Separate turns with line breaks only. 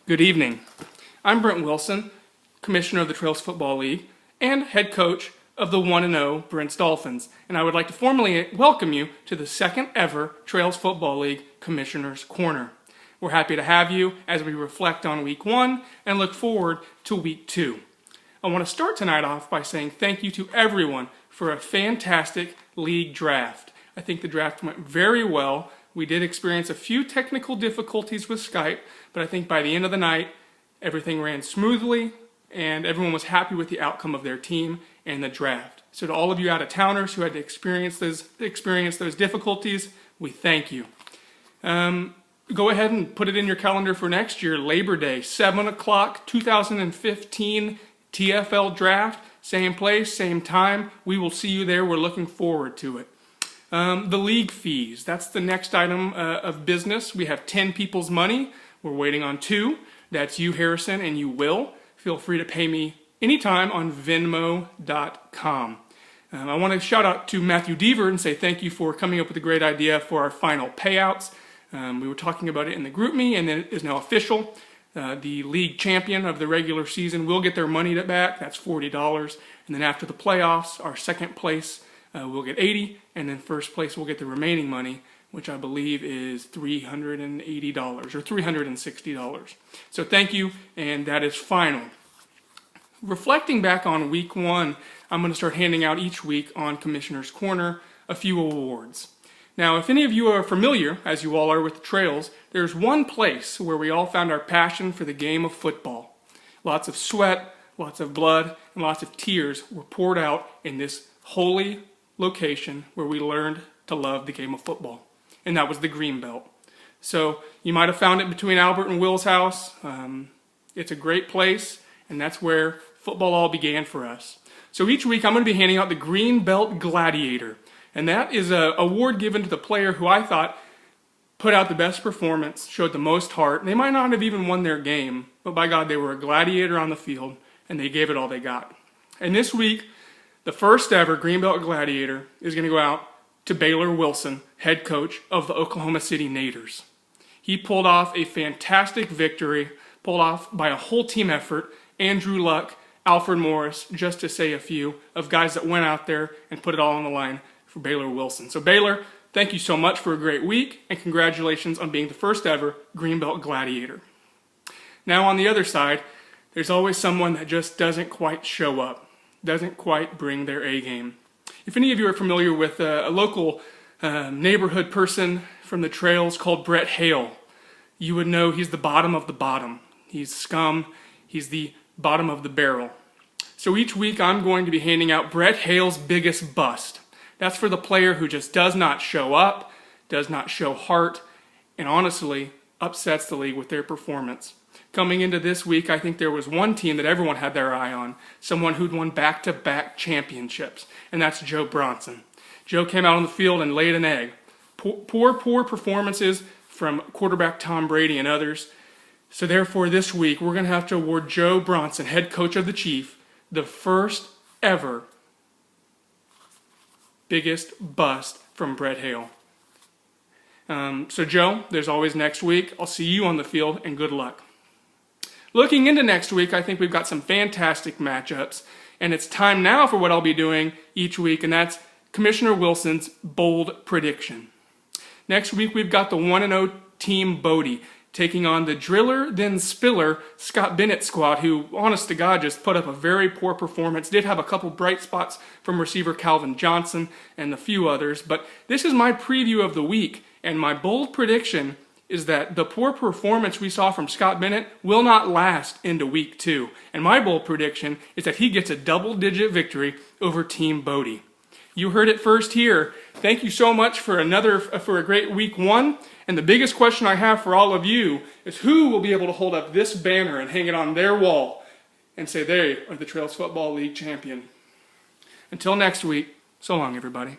Good evening. I'm Brent Wilson, Commissioner of the Trails Football League and head coach of the 1-0 Brent's Dolphins, and I would like to formally welcome you to the second ever Trails Football League Commissioner's Corner. We're happy to have you as we reflect on Week 1 and look forward to Week 2. I want to start tonight off by saying thank you to everyone for a fantastic league draft. I think the draft went very well. We did experience a few technical difficulties with Skype, but I think by the end of the night, everything ran smoothly and everyone was happy with the outcome of their team and the draft. So to all of you out-of-towners who had to experience those difficulties, we thank you. Go ahead and put it in your calendar for next year, Labor Day, 7 o'clock, 2015 TFL draft, same place, same time. We will see you there. We're looking forward to it. The league fees, that's the next item of business. We have 10 people's money. We're waiting on 2. That's you, Harrison, and you, Will. Feel free to pay me anytime on Venmo.com. I want to shout out to Matthew Deaver and say thank you for coming up with a great idea for our final payouts. We were talking about it in the group me, and it is now official. The league champion of the regular season will get their money back. That's $40. And then after the playoffs, our second place will get $80, and then first place will get the remaining money, which I believe is $380 or $360. So thank you, and that is final. Reflecting back on Week 1, I'm going to start handing out each week on Commissioner's Corner a few awards. Now, if any of you are familiar, as you all are with the Trails, there's one place where we all found our passion for the game of football. Lots of sweat, lots of blood, and lots of tears were poured out in this holy location where we learned to love the game of football, and that was the Green Belt. So you might have found it between Albert and Will's house. It's a great place, and that's where football all began for us. So each week I'm going to be handing out the Green Belt Gladiator, and that is an award given to the player who I thought put out the best performance, showed the most heart. They might not have even won their game, but by God, they were a gladiator on the field, and they gave it all they got. And this week, the first ever Greenbelt Gladiator is going to go out to Baylor Wilson, head coach of the Oklahoma City Naders. He pulled off a fantastic victory, pulled off by a whole team effort. Andrew Luck, Alfred Morris, just to say a few, of guys that went out there and put it all on the line for Baylor Wilson. So Baylor, thank you so much for a great week, and congratulations on being the first ever Greenbelt Gladiator. Now on the other side, there's always someone that just doesn't quite show up. Doesn't quite bring their A game. If any of you are familiar with a local neighborhood person from the Trails called Brett Hale, you would know he's the bottom of the bottom. He's scum. He's the bottom of the barrel. So each week I'm going to be handing out Brett Hale's biggest bust. That's for the player who just does not show up, does not show heart, and honestly upsets the league with their performance. Coming into this week, I think there was one team that everyone had their eye on, someone who'd won back-to-back championships, and that's Joe Bronson. Joe came out on the field and laid an egg. Poor performances from quarterback Tom Brady and others. So therefore, this week, we're going to have to award Joe Bronson, head coach of the Chiefs, the first ever biggest bust from Brett Hale. So Joe, there's always next week. I'll see you on the field, and good luck. Looking into next week, I think we've got some fantastic matchups, and it's time now for what I'll be doing each week, and that's Commissioner Wilson's bold prediction. Next week, we've got the 1-0 Team Bodie taking on the driller, then spiller, Scott Bennett squad, who, honest to God, just put up a very poor performance. Did have a couple bright spots from receiver Calvin Johnson and a few others, but this is my preview of the week, and my bold prediction is that the poor performance we saw from Scott Bennett will not last into Week 2. And my bold prediction is that he gets a double-digit victory over Team Bodie. You heard it first here. Thank you so much for a great Week 1. And the biggest question I have for all of you is who will be able to hold up this banner and hang it on their wall and say they are the Trails Football League champion. Until next week, so long everybody.